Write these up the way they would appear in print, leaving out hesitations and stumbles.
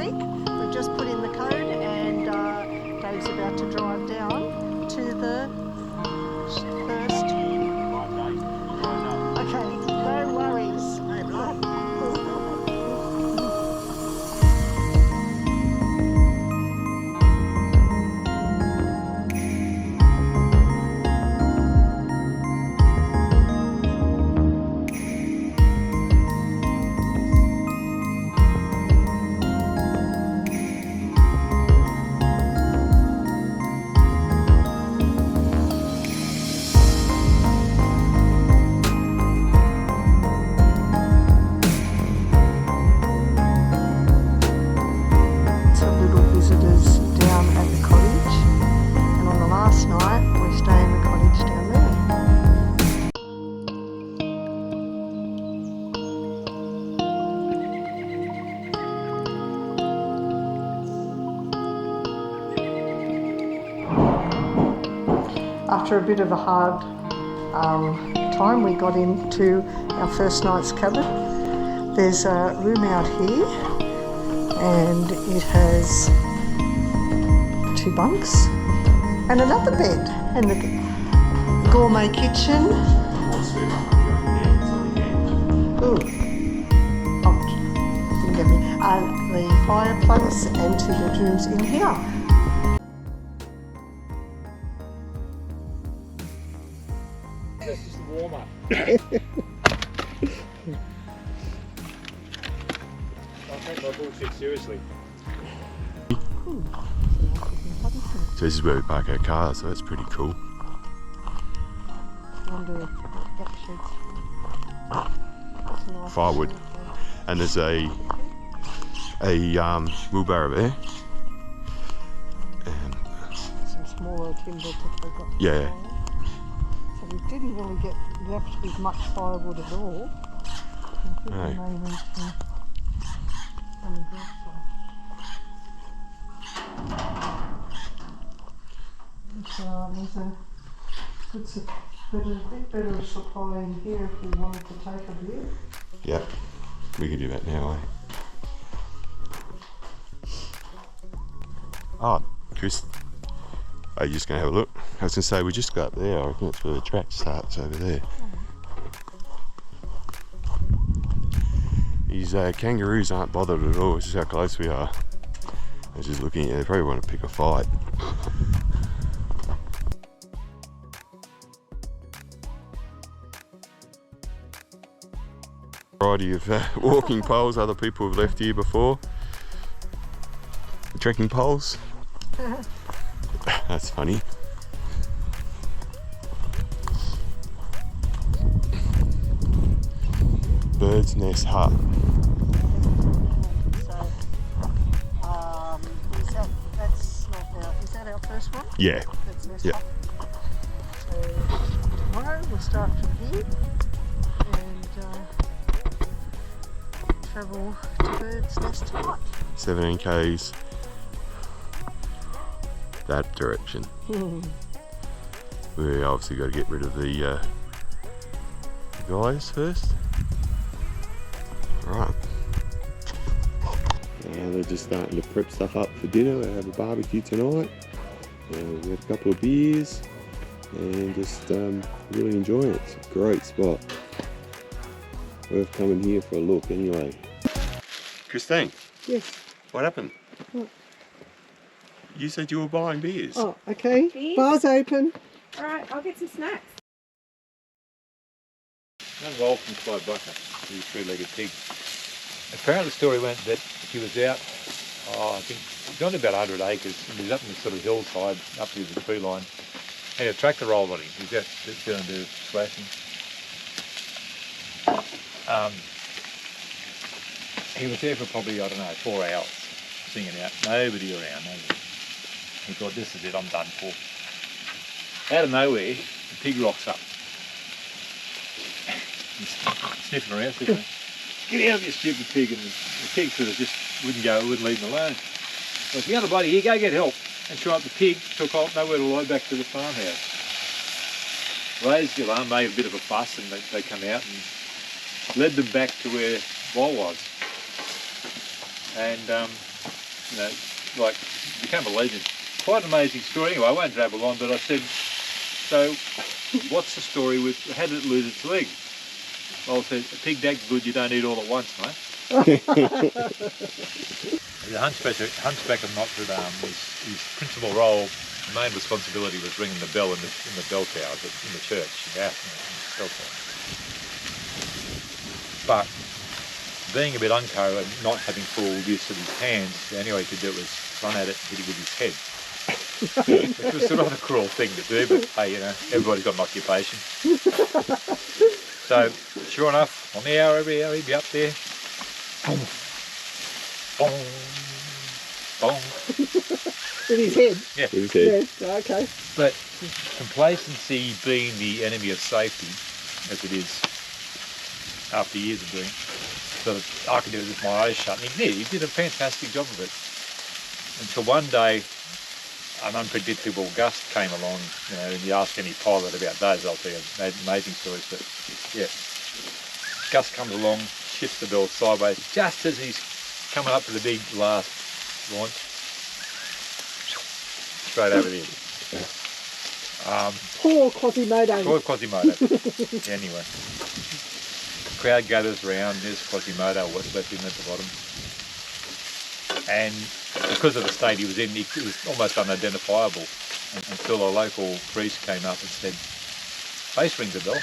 Creek. We've just put in the code and Dave's about to drive down to the first. Okay, no worries. After a bit of a hard time, we got into our first night's cabin. There's a room out here and it has 2 bunks and another bed and the gourmet kitchen. Ooh. Oh, didn't get me. The fireplace and 2 bedrooms in here. This is the warm-up. I take my bullshit seriously. So this is where we park our cars, so that's pretty cool. Firewood. And there's a wheelbarrow there. And some smaller timber that they got. Yeah. So we didn't really get left with much firewood at all. I think we may need some there's a bit better supply in here if we wanted to take a beer. Yeah, we can do that now, Oh, Chris, are you just going to have a look? I was going to say, we just got up there. I reckon that's where the track starts over there. These kangaroos aren't bothered at all. It's just how close we are. I was just looking at it. They probably want to pick a fight. Variety of walking poles other people have left here before. The trekking poles. That's funny. Bird's nest hut. So, that's not our, is that our first one? Yeah. That's nest Yeah. hut. So tomorrow we'll start from here and travel to Bird's Nest tonight. 17 k's that direction. We obviously got to get rid of the guys first. Right. They're just starting to prep stuff up for dinner. They have a barbecue tonight. We've had a couple of beers and just really enjoying it. It's a great spot. Worth coming here for a look anyway. Christine. Yes. What happened? What? You said you were buying beers. Oh, okay. Beers? Bar's open. Alright, I'll get some snacks. Young Wolf from Clyde Bucker, the 3-legged pig. Apparently the story went that he was out, I think, he's on about 100 acres, and he was up in the sort of hillside, up to the tree line, and a tractor rolled on him. He was out doing the slashing. He was there for probably, I don't know, 4 hours, singing out. Nobody around, nobody. He thought, this is it, I'm done for. Out of nowhere, the pig rocks up. He's sniffing around, sniffing. Get out of your stupid pig, and the pig sort of just wouldn't leave him alone. So the other bloody here, go get help. And sure up the pig took off, nowhere to lie, back to the farmhouse. Raised the alarm, made a bit of a fuss, and they come out and led them back to where Wal was. And you know, like, you can't believe it. Quite an amazing story. Anyway, I won't drabble on, but I said, so what's the story with, how did it lose its leg? Well, I said, a pig that good you don't eat all at once, mate. The hunchback of Notre Dame, his principal role, the main responsibility was ringing the bell in the bell tower, in the church, in the bell tower. But being a bit unco and not having full use of his hands, the only way he could do it was run at it and hit it with his head. Which was a rather cruel thing to do, but hey, you know, everybody's got an occupation. So, sure enough, on the hour, every hour, he'd be up there. Boom, boom, boom. With his head? Yeah. With his head. Yeah, okay. But complacency being the enemy of safety, as it is, after years of doing it, so that I could do it with my eyes shut. And he did a fantastic job of it. Until one day, an unpredictable gust came along, you know, and you ask any pilot about those, I'll tell you amazing stories, but yeah. Gust comes along, shifts the bell sideways, just as he's coming up to the big last launch, straight over the edge. Poor Quasimodo. Poor Quasimodo. Anyway, the crowd gathers around, there's Quasimodo left in at the bottom. And because of the state he was in, he was almost unidentifiable until a local priest came up and said, "Face rings a bell."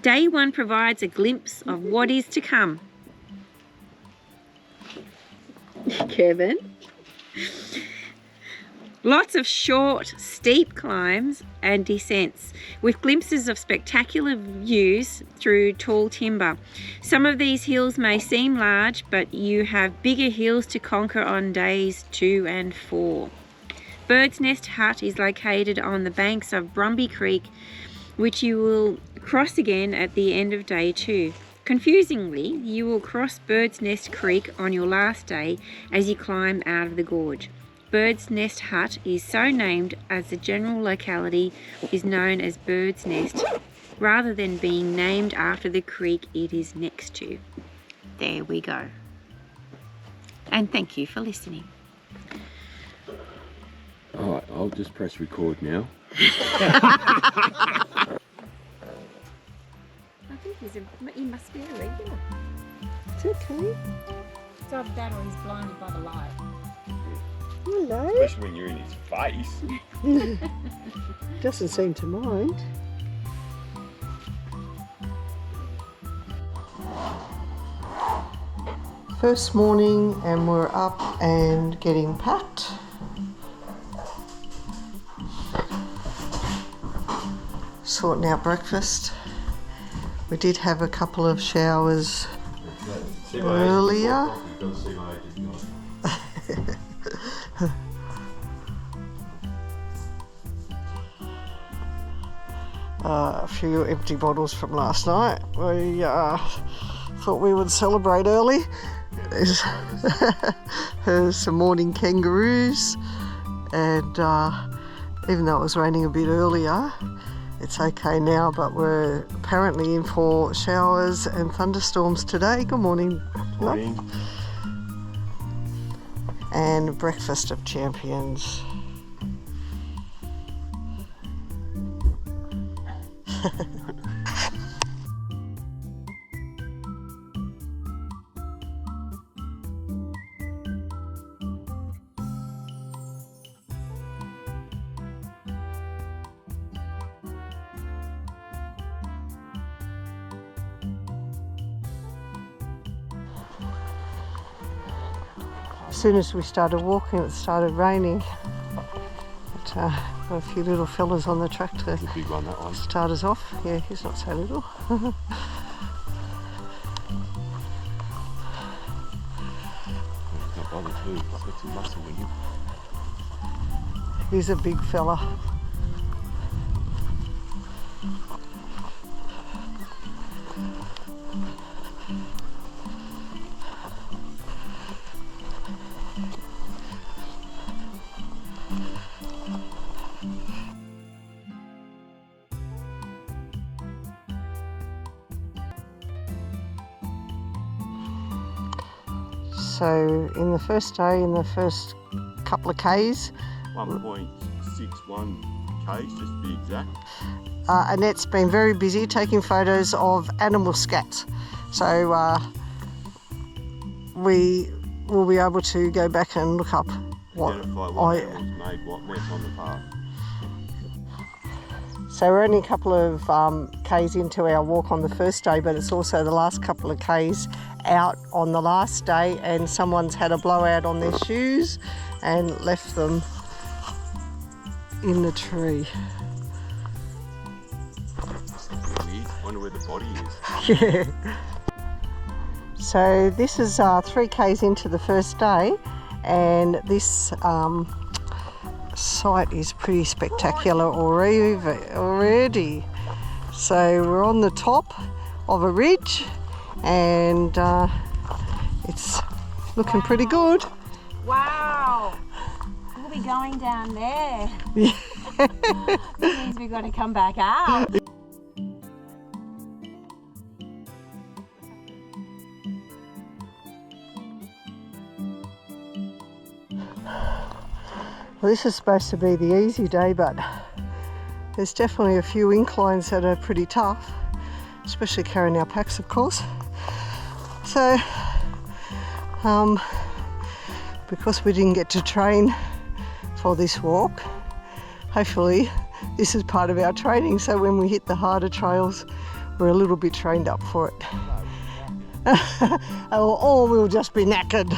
Day 1 provides a glimpse of what is to come. Kevin. Lots of short, steep climbs and descents with glimpses of spectacular views through tall timber. Some of these hills may seem large, but you have bigger hills to conquer on days 2 and 4. Bird's Nest Hut is located on the banks of Brumby Creek, which you will cross again at the end of day 2. Confusingly, you will cross Bird's Nest Creek on your last day as you climb out of the gorge. Bird's Nest Hut is so named as the general locality is known as Bird's Nest, rather than being named after the creek it is next to. There we go. And thank you for listening. Alright, I'll just press record now. I think he must be a regular. It's okay. It's either that or he's blinded by the light. Hello. Especially when you're in his face. Doesn't seem to mind. First morning and we're up and getting packed. Sorting out breakfast. We did have a couple of showers earlier. a few empty bottles from last night. We thought we would celebrate early. There's some morning kangaroos, and even though it was raining a bit earlier, it's okay now, but we're apparently in for showers and thunderstorms today. Good morning. Morning. And breakfast of champions. As soon as we started walking, it started raining. But, got a few little fellas on the tractor. That's a big one, that one. Start us off. Yeah, he's not so little. Not bothered too. He's got some muscle in him. He's a big fella. So in the first day, in the first couple of Ks, 1.61 Ks, just to be exact. Annette's been very busy taking photos of animal scats. So we will be able to go back and look up what Identify what animals made what mess on the path. So we're only a couple of Ks into our walk on the first day, but it's also the last couple of Ks out on the last day, and someone's had a blowout on their shoes and left them in the tree. Weird. Wonder where the body is. Yeah. So this is 3 Ks into the first day, and this site is pretty spectacular already. So we're on the top of a ridge, and it's looking pretty good. Wow! We'll be going down there. Yeah. That means we've got to come back out. Well, this is supposed to be the easy day, but there's definitely a few inclines that are pretty tough, especially carrying our packs, of course. So, because we didn't get to train for this walk, hopefully this is part of our training, so when we hit the harder trails, we're a little bit trained up for it. Or we'll just be knackered.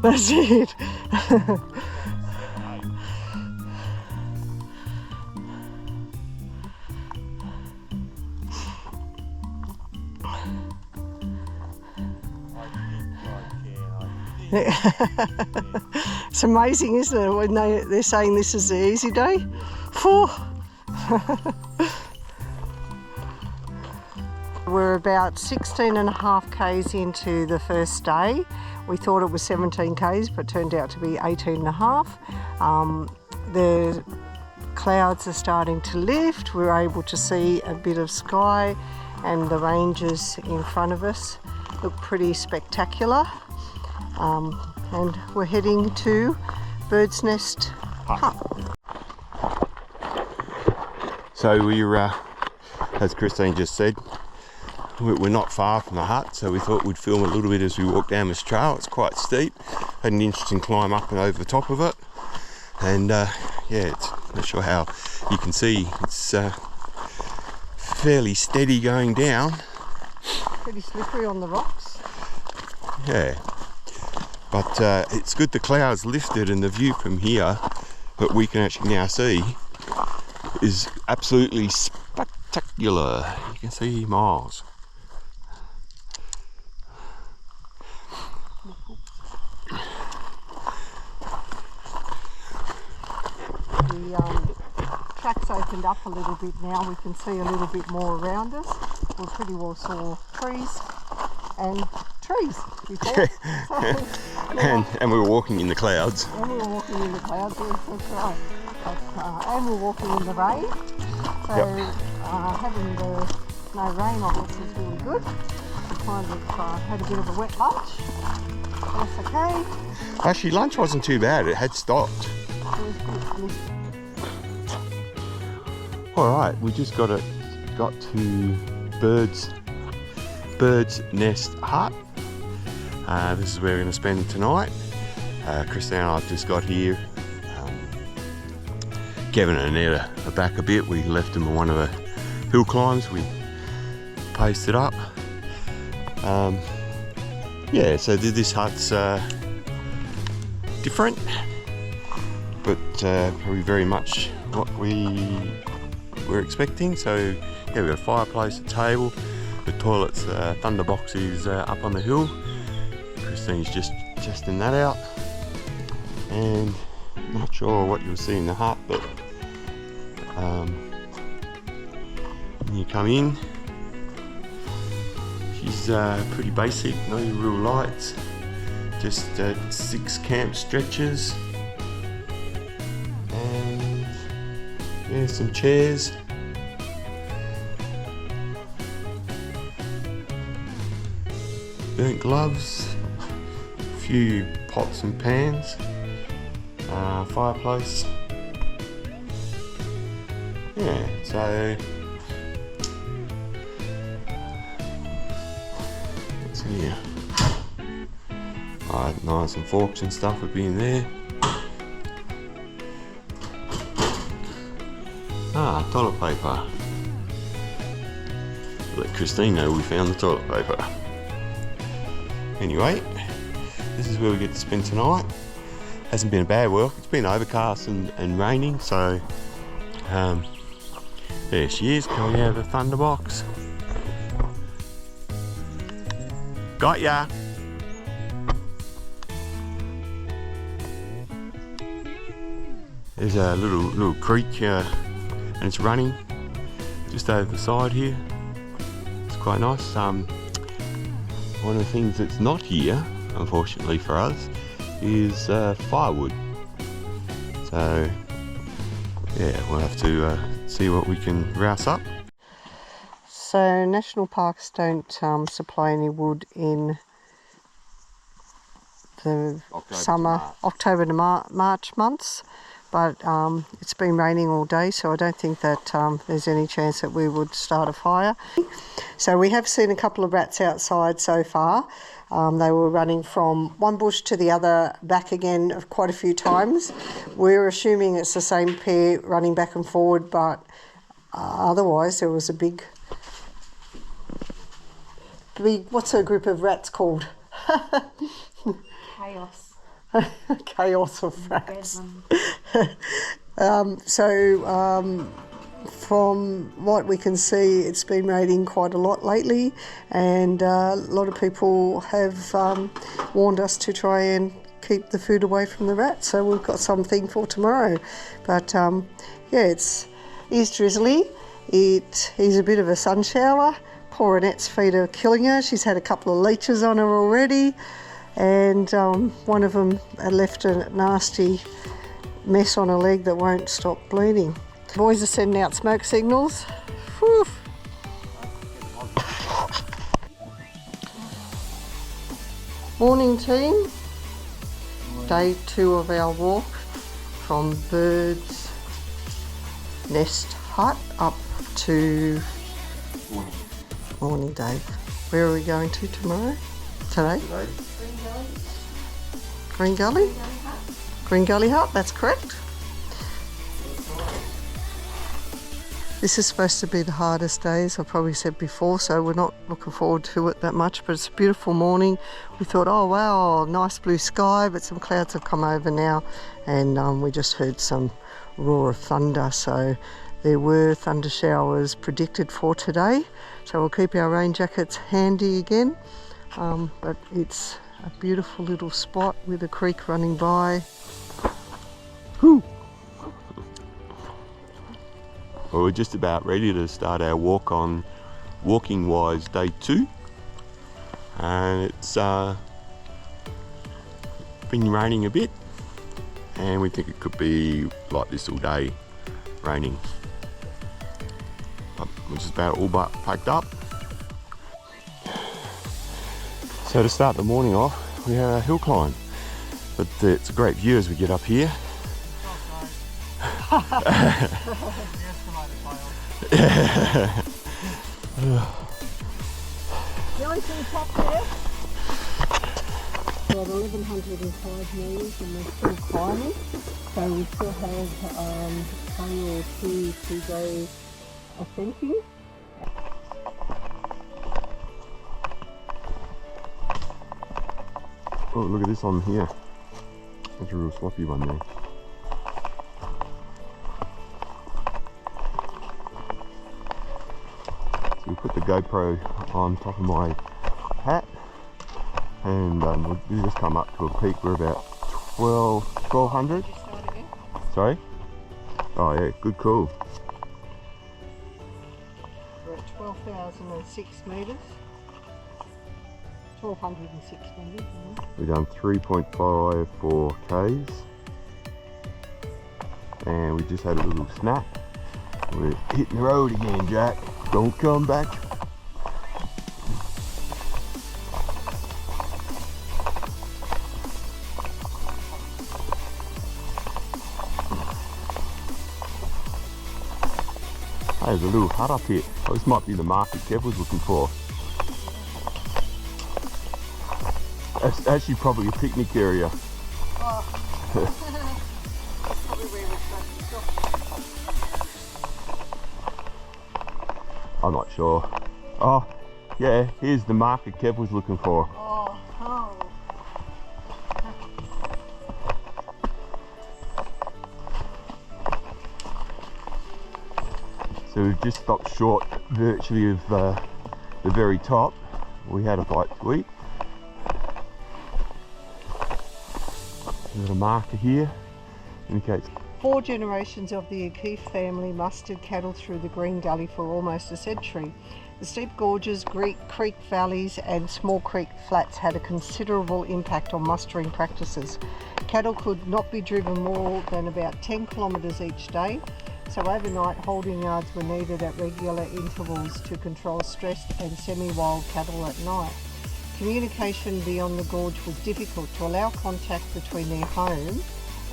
That's it. It's amazing, isn't it, when they're saying this is the easy day? Phew. We're about 16.5 Ks into the first day. We thought it was 17 Ks, but turned out to be 18.5. The clouds are starting to lift. We're able to see a bit of sky, and the ranges in front of us look pretty spectacular. And we're heading to Bird's Nest Hut. So we're, as Christine just said, we're not far from the hut, so we thought we'd film a little bit as we walk down this trail. It's quite steep, had an interesting climb up and over the top of it, and yeah, it's not sure how you can see, it's fairly steady going down. Pretty slippery on the rocks. Yeah, but it's good the clouds lifted, and the view from here that we can actually now see is absolutely spectacular. You can see miles. The track's opened up a little bit now. We can see a little bit more around us. We pretty well saw trees before. So, yeah. and we were walking in the clouds. And we were walking in the clouds, yes, that's right. But, and we were walking in the rain. So having no rain on us is really good. We kind of had a bit of a wet lunch. That's okay. Actually, lunch wasn't too bad. It had stopped. It was good. All right, we just got to Bird's Nest Hut. This is where we're going to spend tonight. Christine and I have just got here. Kevin and Annette are back a bit. We left them on one of the hill climbs. We paced it up. Yeah, so this hut's different, but probably very much what we were expecting. So yeah, we've got a fireplace, a table, the toilet's thunderbox is up on the hill. Christine's just testing that out, and not sure what you'll see in the hut, but when you come in, she's pretty basic, no real lights, just 6 camp stretchers and yeah, some chairs. Burnt gloves, a few pots and pans, fireplace. Yeah, so what's in here? Alright, knives and forks and stuff would be in there. Toilet paper. Let Christine know we found the toilet paper. Anyway, this is where we get to spend tonight. Hasn't been a bad walk. It's been overcast and raining, so there she is, coming out of the thunderbox. Got ya! There's a little creek and it's running just over the side here. It's quite nice. One of the things that's not here, unfortunately for us, is firewood. So yeah, we'll have to see what we can rouse up. So national parks don't supply any wood in the October to March months, but it's been raining all day, so I don't think that there's any chance that we would start a fire. So we have seen a couple of rats outside so far. They were running from one bush to the other, back again quite a few times. We're assuming it's the same pair running back and forward, but otherwise there was a big, what's a group of rats called? Chaos. Chaos of rats. From what we can see, it's been raining quite a lot lately, and a lot of people have warned us to try and keep the food away from the rats, so we've got something for tomorrow. But yeah, it is drizzly. It is a bit of a sun shower. Poor Annette's feet are killing her. She's had a couple of leeches on her already, and one of them left a nasty mess on her leg that won't stop bleeding. The boys are sending out smoke signals. Whew. Morning team. Day 2 of our walk from Bird's Nest Hut up to Morning Dave. Where are we going to tomorrow? Today? Green Gully? Green Gully Hut, that's correct. This is supposed to be the hardest day, as I probably said before, so we're not looking forward to it that much, but it's a beautiful morning. We thought, oh wow, nice blue sky, but some clouds have come over now, and we just heard some roar of thunder, so there were thunder showers predicted for today, so we'll keep our rain jackets handy again, but it's a beautiful little spot with a creek running by. Whew. Well, we're just about ready to start our walk on Walking Wise Day 2, and it's been raining a bit, and we think it could be like this all day, raining. But we're just about all but packed up. So to start the morning off, we have a hill climb, but it's a great view as we get up here. Going to the top there. We're at 1,105 metres and we're still climbing, so we still have a day or two to go ascending. Oh, look at this on here. That's a real sloppy one there. So we put the GoPro on top of my hat, and we just come up to a peak. We're about 1,200. Sorry? Oh yeah, good call. We're at 12,006 metres. 1,206 metres. We've done 3.54 Ks, and we just had a little snap. We're hitting the road again, Jack. Don't come back. There's a little hut up here. Oh, this might be the market Kev was looking for. That's actually probably a picnic area. Oh. That's probably where we're supposed to stop. I'm not sure. Oh, yeah, here's the market Kev was looking for. Oh. So we've just stopped short virtually of the very top. We had a bite to eat. There's a marker here, indicates 4 generations of the O'Keefe family mustered cattle through the Green Gully for almost a century. The steep gorges, creek valleys and small creek flats had a considerable impact on mustering practices. Cattle could not be driven more than about 10 kilometres each day, so overnight holding yards were needed at regular intervals to control stressed and semi-wild cattle at night. Communication beyond the gorge was difficult. To allow contact between their home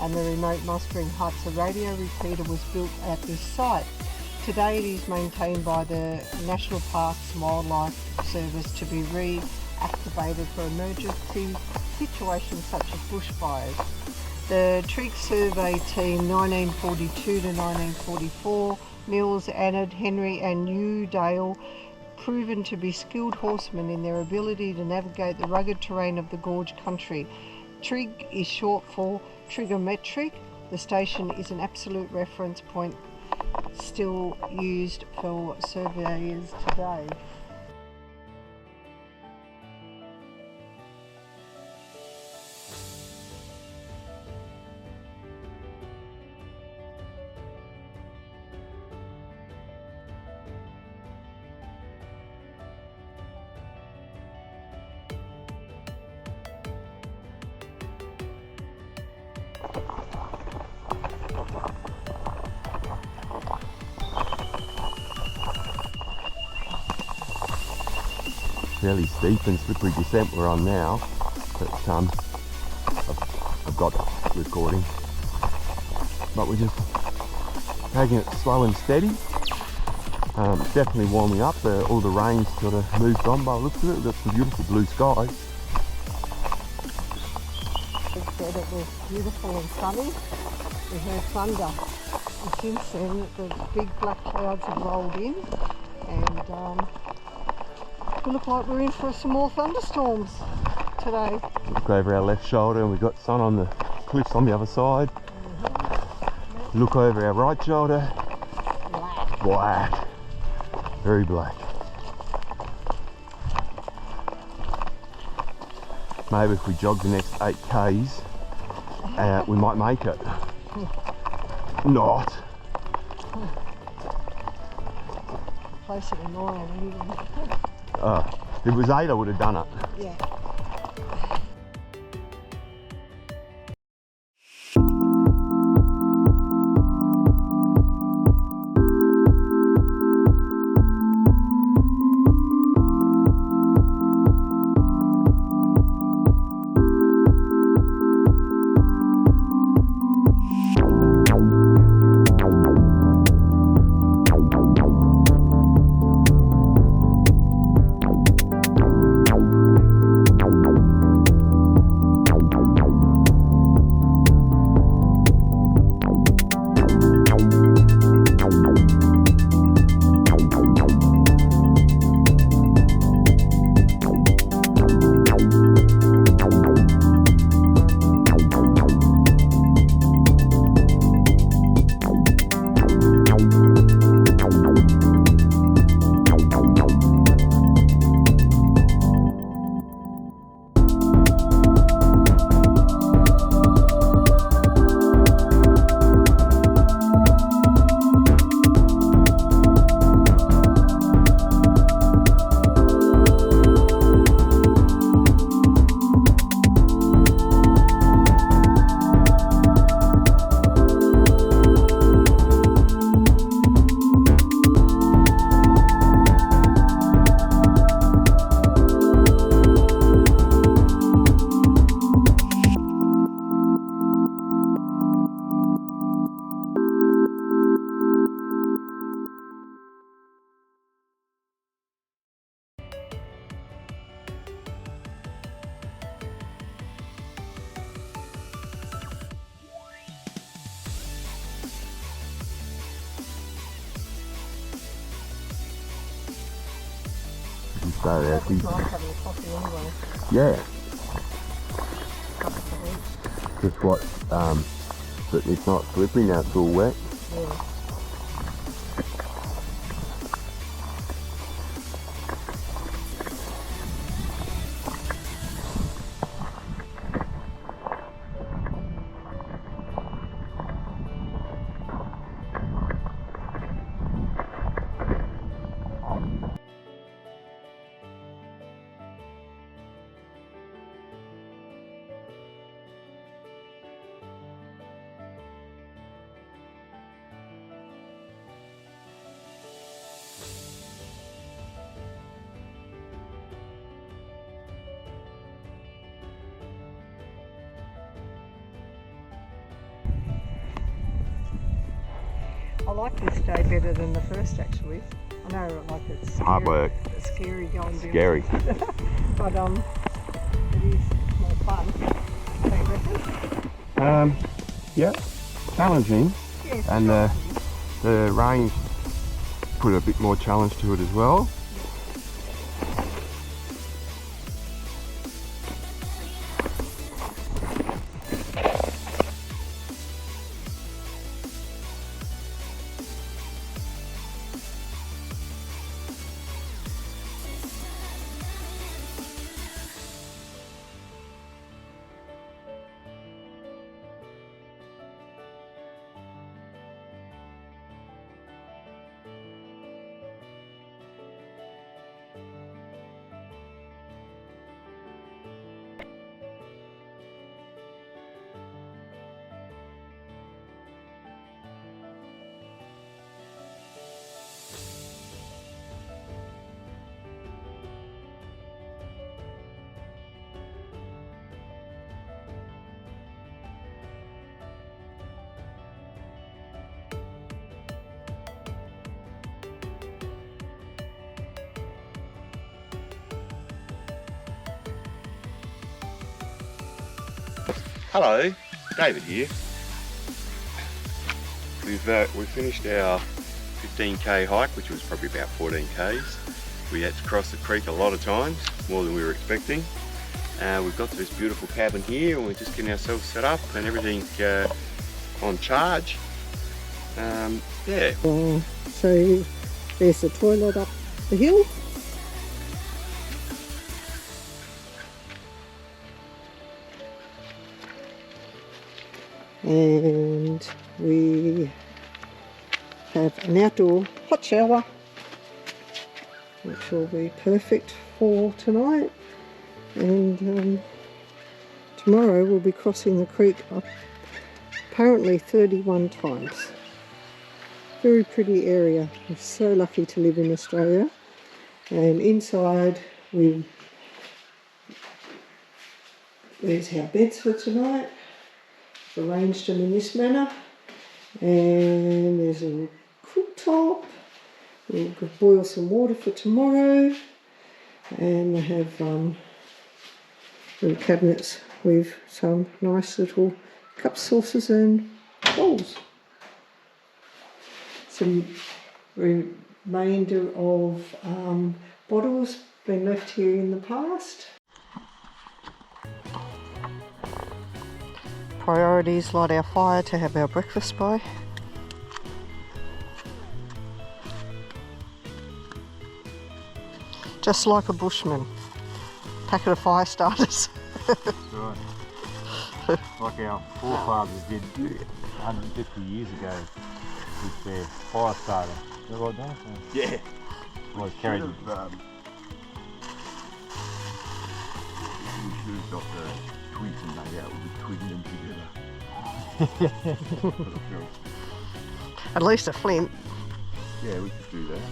and the remote mustering huts, a radio repeater was built at this site. Today it is maintained by the National Parks and Wildlife Service to be reactivated for emergency situations such as bushfires. The Trigg Survey Team 1942 to 1944, Mills, Anand, Henry and Newdale, proven to be skilled horsemen in their ability to navigate the rugged terrain of the gorge country. Trigg is short for trigonometric. The station is an absolute reference point still used for surveyors today. fairly steep and slippery descent we're on now, but I've got recording. But we're just taking it slow and steady. Definitely warming up. All the rain's sort of moved on by the looks of it. We've got some beautiful blue skies. It said it was beautiful and sunny. We heard thunder, and since then the big black clouds have rolled in, and we look like we're in for some more thunderstorms today. Look over our left shoulder and we've got sun on the cliffs on the other side. Look over our right shoulder. Black. Very black. Maybe if we jog the next 8 Ks, we might make it. Not. closer to 9 anyway. If it was 8, I would have done it. Yeah. So It's nice having a coffee anyway. yeah, Cup of each. just what, but it's not slippery now, it's all wet. Yeah. I like this day better than the first actually. I know like it's scary, Hard work. it's scary going down. Scary. But it is more fun. Don't you reckon? Yeah, challenging, Yes, and the rain put a bit more challenge to it as well. Hello, David here. We've finished our 15k hike, which was probably about 14 k's. We had to cross the creek a lot of times, more than we were expecting. We've got to this beautiful cabin here, and we're just getting ourselves set up and everything on charge. Yeah. So there's the toilet up the hill. And we have an outdoor hot shower which will be perfect for tonight. And tomorrow we'll be crossing the creek apparently 31 times. Very pretty area. We're so lucky to live in Australia. And inside there's our beds for tonight. Arranged them in this manner. And there's a cooktop. We'll boil some water for tomorrow. And we have little cabinets with some nice little cups, saucers and bowls. Some remainder of bottles been left here in the past. Priorities: light our fire to have our breakfast by. Just like a bushman. Packet of fire starters. That's right. Like our forefathers did 150 years ago with their fire starter. Is that right, Dan? Yeah. Well, carried We should have got the twigs and made out with twigging them together. At least a flint. Yeah, we could do that.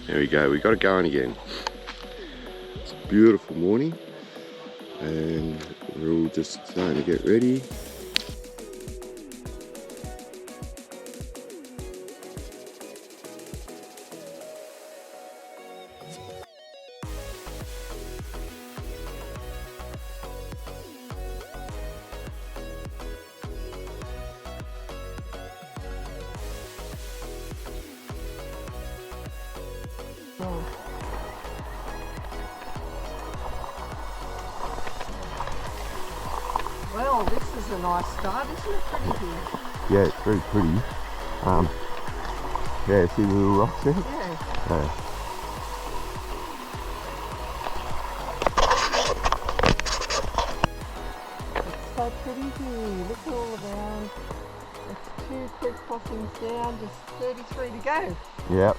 There we go, we got it going again. It's a beautiful morning and we're all just starting to get ready. Well, this is a nice start, isn't it? Pretty here. Yeah, it's very pretty. Yeah, see the little rocks there? Yeah. It's so pretty here. Look all around. It's 2 creek crossings down, just 33 to go. Yep.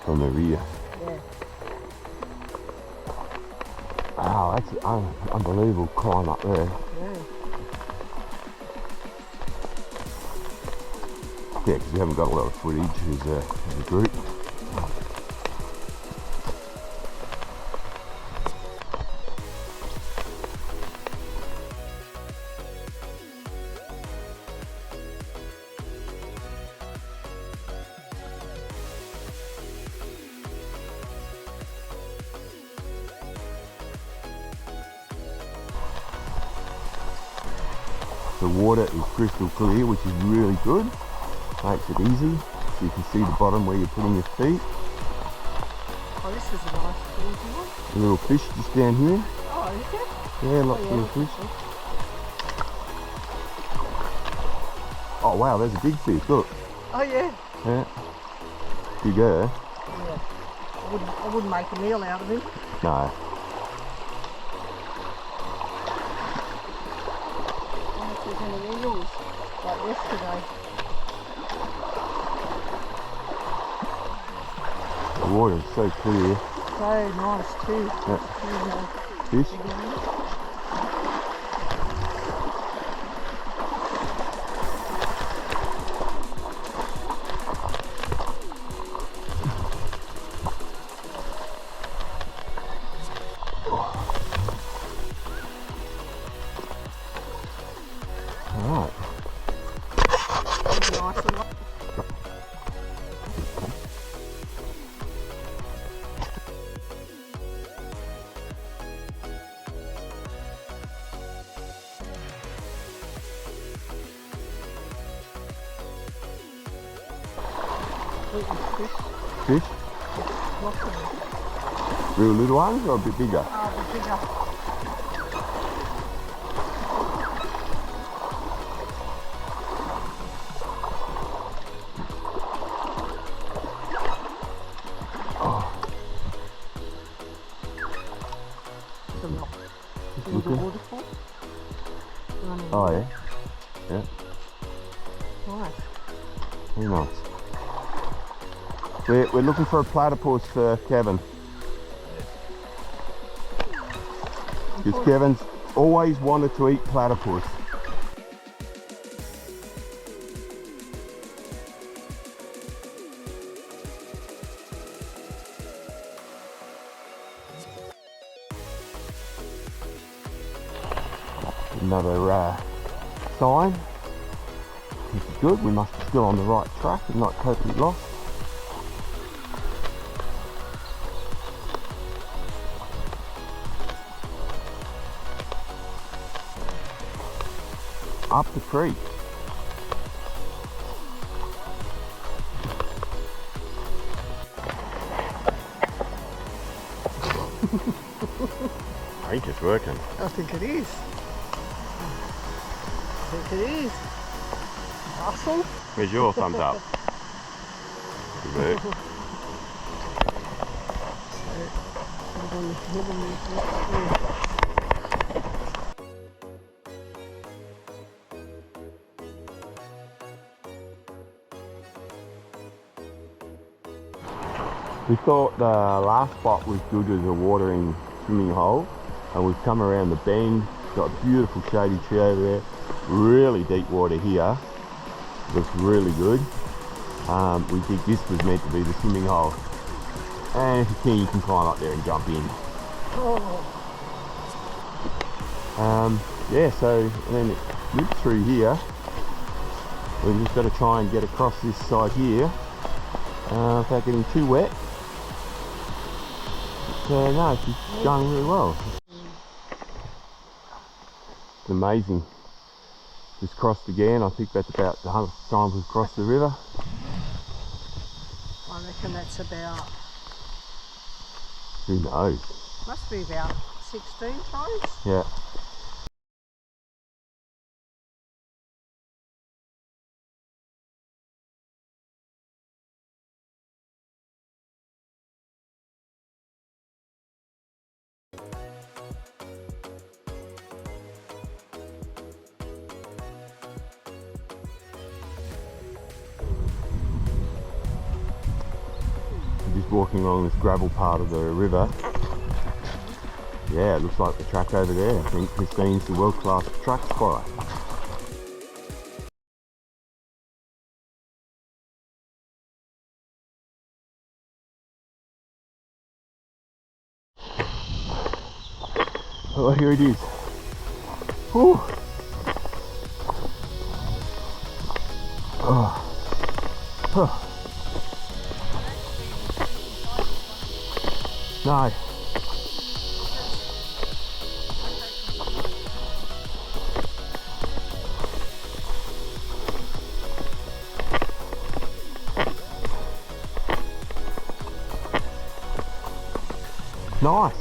From the rear. Yeah. Wow, that's an unbelievable climb up there. Yeah. Yeah, because we haven't got a lot of footage as a group. The water is crystal clear, which is really good. Makes it easy, so you can see the bottom where you're putting your feet. Oh, this is a nice easy one. A little fish just down here. Oh, is it? Yeah, lots of little fish. Oh wow, there's a big fish, look. Oh, yeah. Yeah. Big girl. Yeah. I wouldn't make a meal out of him. No. Like yesterday. The water is so clear. So nice too. Yeah. Fish. Alright. Nice and Fish? Lots of them. Real little ones or a bit bigger? Oh, the bigger. The rock. See the waterfall? Running Oh yeah? Yeah, Nice. very nice. We're looking for a platypus for Kevin. Because Kevin's always wanted to eat platypus. Another sign. This is good. We must be still on the right track and not totally lost. Up the creek. I think it's working. I think it is. I think it is. Russell? Where's your thumbs up? Good work. I'm on the head and We thought the last spot was good as a watering swimming hole, and we've come around the bend, got a beautiful shady tree over there, really deep water here, looks really good. We think this was meant to be the swimming hole, and if you can climb up there and jump in. Yeah, so then it looped through here. We've just got to try and get across this side here without getting too wet. So no, she's going really well. It's amazing. Just crossed again. I think that's about the 100th time we've crossed the river. I reckon that's about, Who knows? must be about 16 times. Yeah. Just walking along this gravel part of the river. Yeah, it looks like the track over there. I think Christine's the world-class track spotter. Oh, here it is. Whew. Oh. Huh. No. Nice.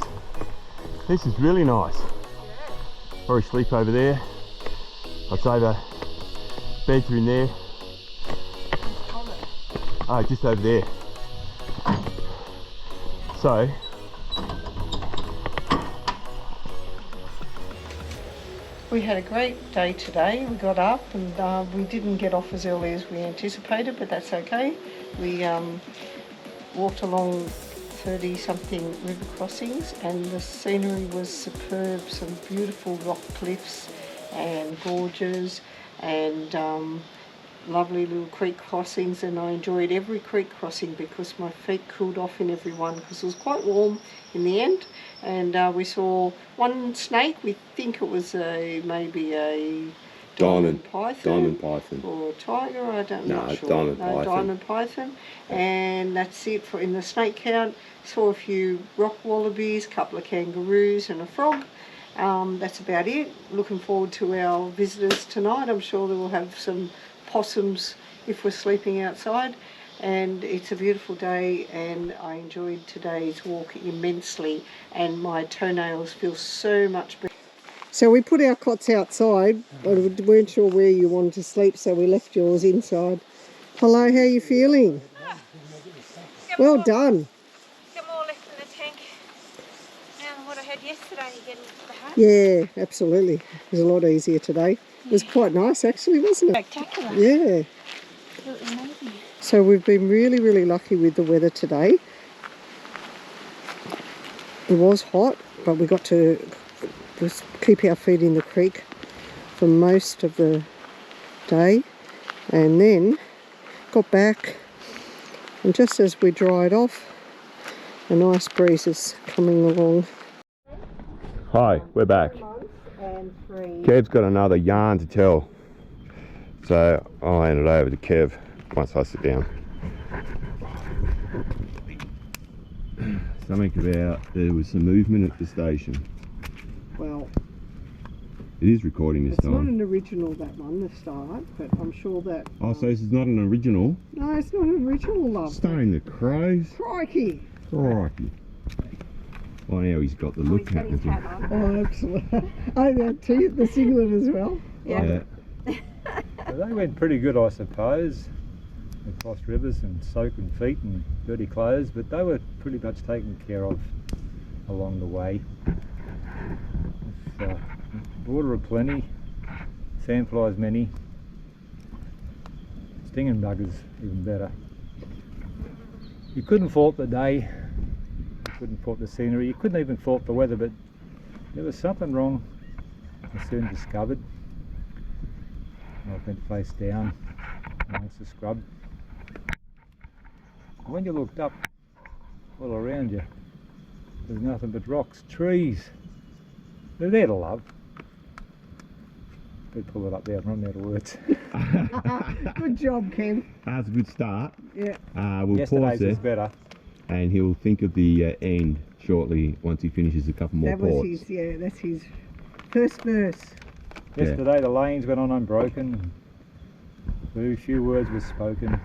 This is really nice. Probably sleep over there. I'd say the beds are in there. Oh, just over there. So, We had a great day today. We got up and we didn't get off as early as we anticipated, but that's okay. We walked along 30-something river crossings and the scenery was superb. Some beautiful rock cliffs and gorges and lovely little creek crossings, and I enjoyed every creek crossing because my feet cooled off in every one because it was quite warm in the end. And we saw one snake. We think it was maybe a diamond python or a tiger. I don't know. No, sure. diamond python. Diamond python. And that's it for in the snake count. Saw a few rock wallabies, a couple of kangaroos, and a frog. That's about it. Looking forward to our visitors tonight. I'm sure they will have some possums if we're sleeping outside, and it's a beautiful day, and I enjoyed today's walk immensely, and my toenails feel so much better. So we put our cots outside, but we weren't sure where you wanted to sleep, so we left yours inside. Hello, how are you feeling? Well done. Got more left in the tank now than what I had yesterday getting to the house. Yeah, absolutely. It was a lot easier today. It was quite nice actually, wasn't it? Spectacular. Yeah. Absolutely amazing. So we've been really, really lucky with the weather today. It was hot, but we got to just keep our feet in the creek for most of the day, and then got back, and just as we dried off, a nice breeze is coming along. Hi, we're back. And 3. Kev's got another yarn to tell, so I'll hand it over to Kev once I sit down. Something about there was some movement at the station. Well, It is recording this it's not time. an original, that one, the start, but I'm sure that... Oh, so this is not an original? No, it's not an original, love. Starring the crows? Crikey! Crikey. Well, now he's got the look happening. Oh, absolutely. Oh, the singlet as well. Yeah. So they went pretty good, I suppose. They crossed rivers and soaking feet and dirty clothes, but they were pretty much taken care of along the way. It's, water aplenty, sandflies many, stinging buggers even better. You couldn't fault the day, you couldn't fault the scenery, you couldn't even fault the weather, but there was something wrong. I soon discovered. I went face down amongst the scrub. When you looked up, all around you, there's nothing but rocks, trees. They're there to love. Could pull it up there, I'm not out of words. Good job, Ken. That's a good start. Yeah. We'll pause Yesterday's there, was better. and he'll think of the end shortly once he finishes a couple more That was ports. his, yeah, that's his first verse. Yesterday the lanes went on unbroken. Very few words were spoken.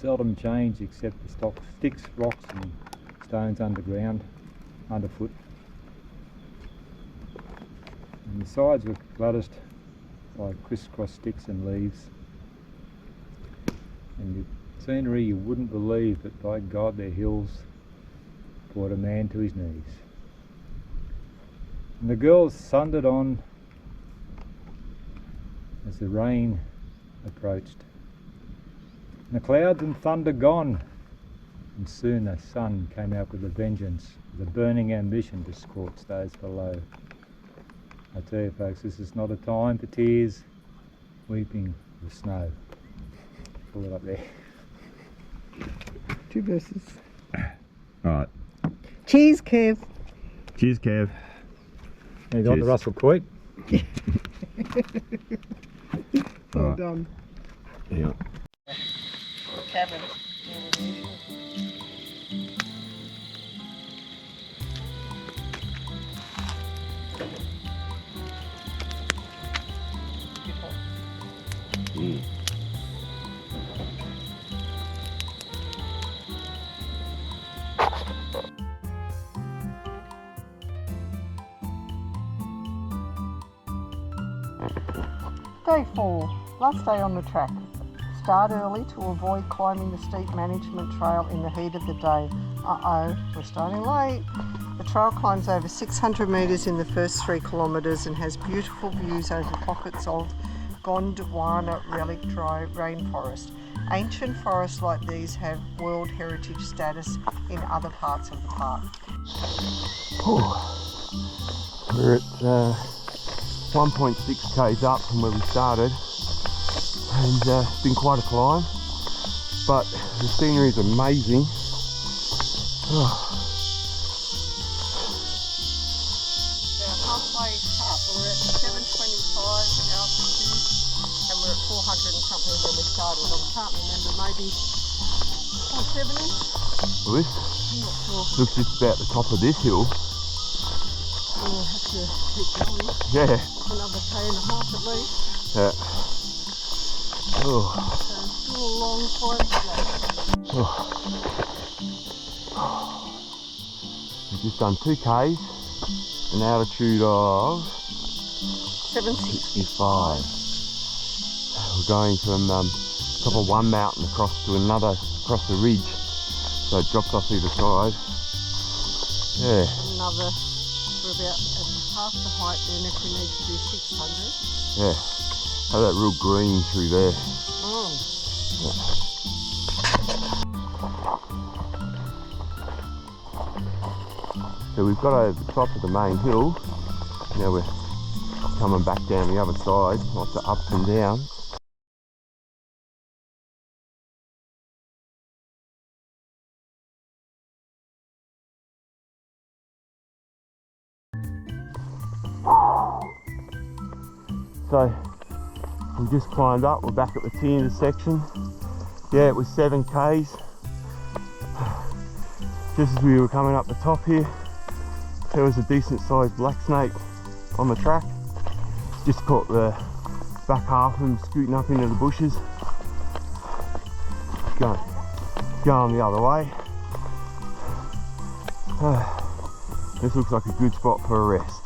Seldom changed except the sticks, rocks and stones underground, underfoot. And the sides were latticed by crisscross sticks and leaves. And the scenery you wouldn't believe, but by God their hills brought a man to his knees. And the girls thundered on as the rain approached. And the clouds and thunder gone, and soon the sun came out with a vengeance, with a burning ambition to scorch those below. I tell you folks, this is not a time for tears, weeping for snow. Pull it up there. 2 verses. Alright. Cheers, Kev. Cheers, Kev. You got the Cheers. Russell Quoit? Well Alright. done. Yeah. Cabin. Mm. Day 4, last day on the track. Start early to avoid climbing the steep management trail in the heat of the day. Uh-oh, we're starting late. The trail climbs over 600 metres in the first 3 kilometres and has beautiful views over pockets of Gondwana relic dry rainforest. Ancient forests like these have World Heritage status in other parts of the park. We're at 1.6 k's up from where we started, and it's been quite a climb, but the scenery is amazing. We're halfway up, we're at 725 altitude and we're at 400 and something when we started. I can't remember, maybe 170? Well, this I'm not sure. looks just about the top of this hill. We'll have to keep going. Yeah. Another K and a half at least. Yeah. Oh. So, still a long time today. We've just done 2 Ks, an altitude of 765. We're going from top of one mountain across to another, across the ridge. So it drops off either side. Yeah. Another, we're about at half the height then if we need to do 600. Yeah. Have that real green through there. Oh. Yeah. So we've got over the top of the main hill. Now we're coming back down the other side, lots of ups and downs. So we just climbed up, we're back at the T intersection. Yeah, it was 7 Ks. Just as we were coming up the top here, there was a decent sized black snake on the track. Just caught the back half of him scooting up into the bushes. Going the other way. This looks like a good spot for a rest.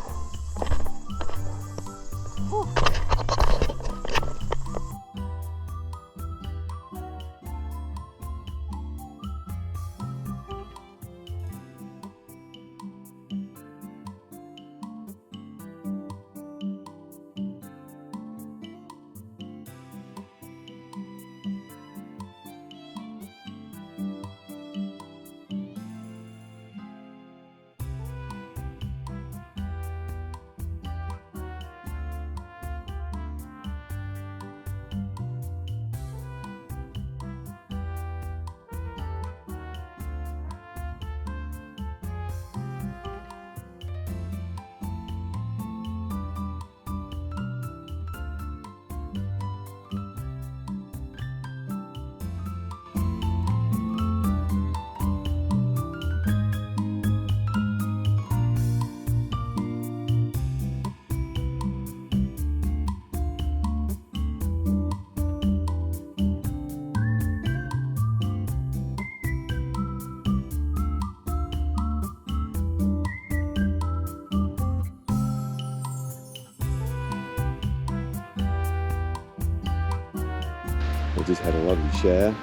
I just had a lovely shower,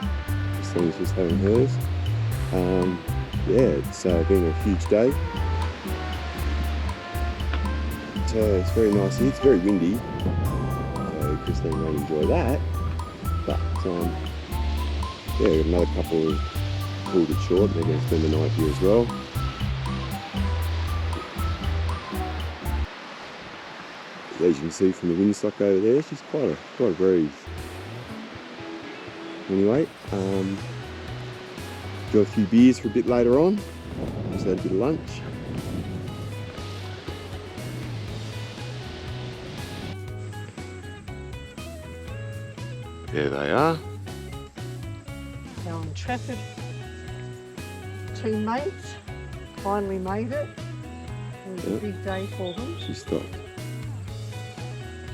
Sunny's just having hers. Yeah, it's been a huge day. It's very nice here, it's very windy, so Christine won't enjoy that. But yeah, we've got another couple who pulled it short, they're going to spend the night here as well. As you can see from the windsock over there, she's quite a breeze. Anyway, got a few beers for a bit later on. Just had a bit of lunch. There they are. Our intrepid teammates finally made it. It was a big day for them. She stopped.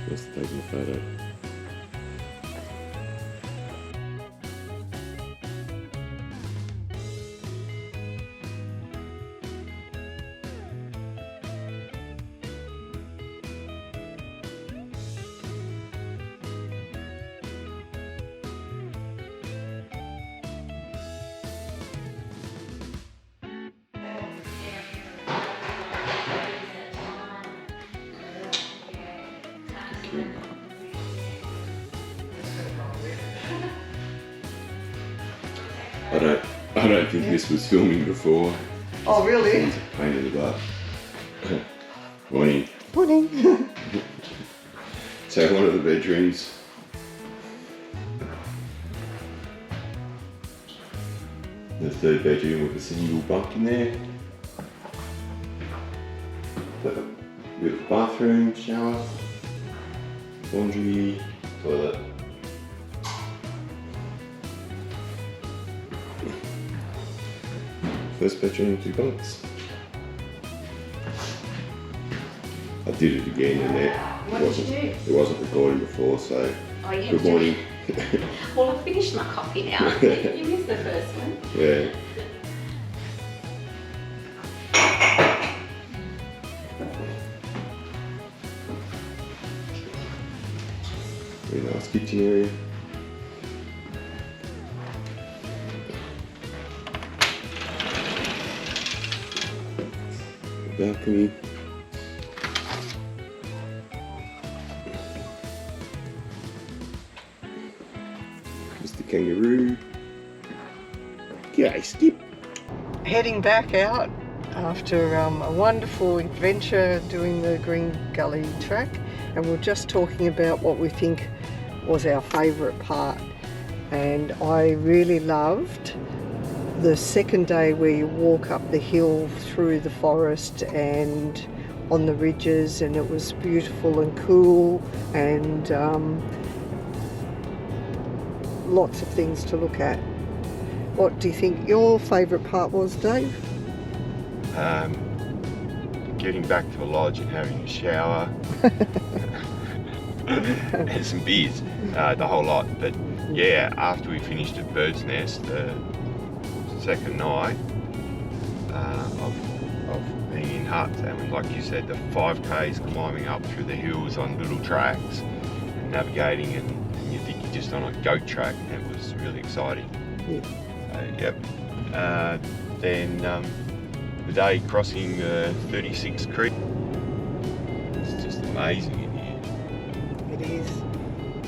Just taking a photo. I don't think this was filming before. Oh really? It's a pain in the butt. Morning. Morning. So one of the bedrooms. The third bedroom with a single bunk in there. With a bathroom, shower, laundry, toilet. First bedroom, 2 bunks. I did it again and it wasn't recording before, so good morning. Well, I've finished my coffee now. You missed the first one. Yeah. Very nice kitchen area. Balcony. Mr. Kangaroo. G'day, Skip. Heading back out after a wonderful adventure doing the Green Gully track, and we're just talking about what we think was our favourite part. And I really loved the second day where you walk up the hill through the forest and on the ridges, and it was beautiful and cool, and lots of things to look at. What do you think your favourite part was, Dave? Getting back to the lodge and having a shower and some beers, the whole lot. But yeah, after we finished at Bird's Nest, the second night of being in huts, and like you said, the 5Ks climbing up through the hills on little tracks and navigating, and you think you're just on a goat track, and it was really exciting. Yeah. Yep. Then the day crossing 36 Creek, it's just amazing in here. It is.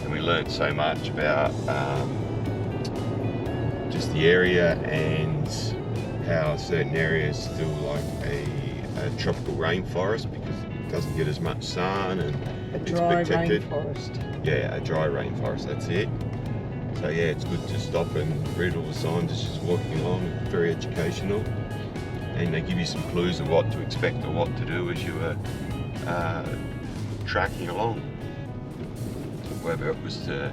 And we learned so much about just the area and how certain areas still like a tropical rainforest because it doesn't get as much sun, and A dry it's protected. rainforest. Yeah, a dry rainforest, that's it. So yeah, it's good to stop and read all the signs as just walking along. It's very educational, and they give you some clues of what to expect or what to do as you are tracking along. Whether it was to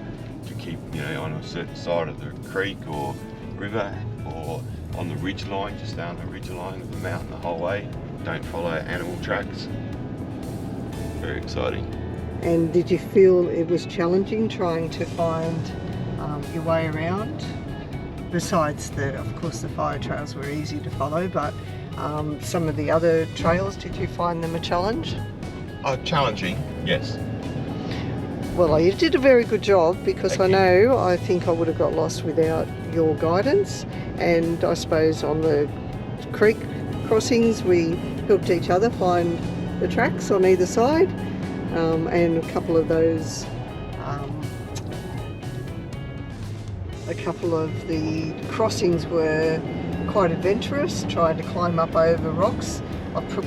keep, on a certain side of the creek or river, or on the ridge line, just down the ridge line of the mountain the whole way. Don't follow animal tracks. Very exciting. And did you feel it was challenging trying to find your way around? Besides of course, the fire trails were easy to follow, but some of the other trails, did you find them a challenge? Challenging, yes. Well, you did a very good job, because Thank I think I would have got lost without your guidance. And I suppose on the creek crossings we helped each other find the tracks on either side, and a couple of those a couple of the crossings were quite adventurous, trying to climb up over rocks.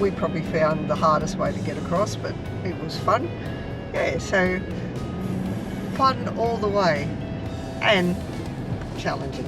We probably found the hardest way to get across, but it was fun. Yeah, so fun all the way, and challenging.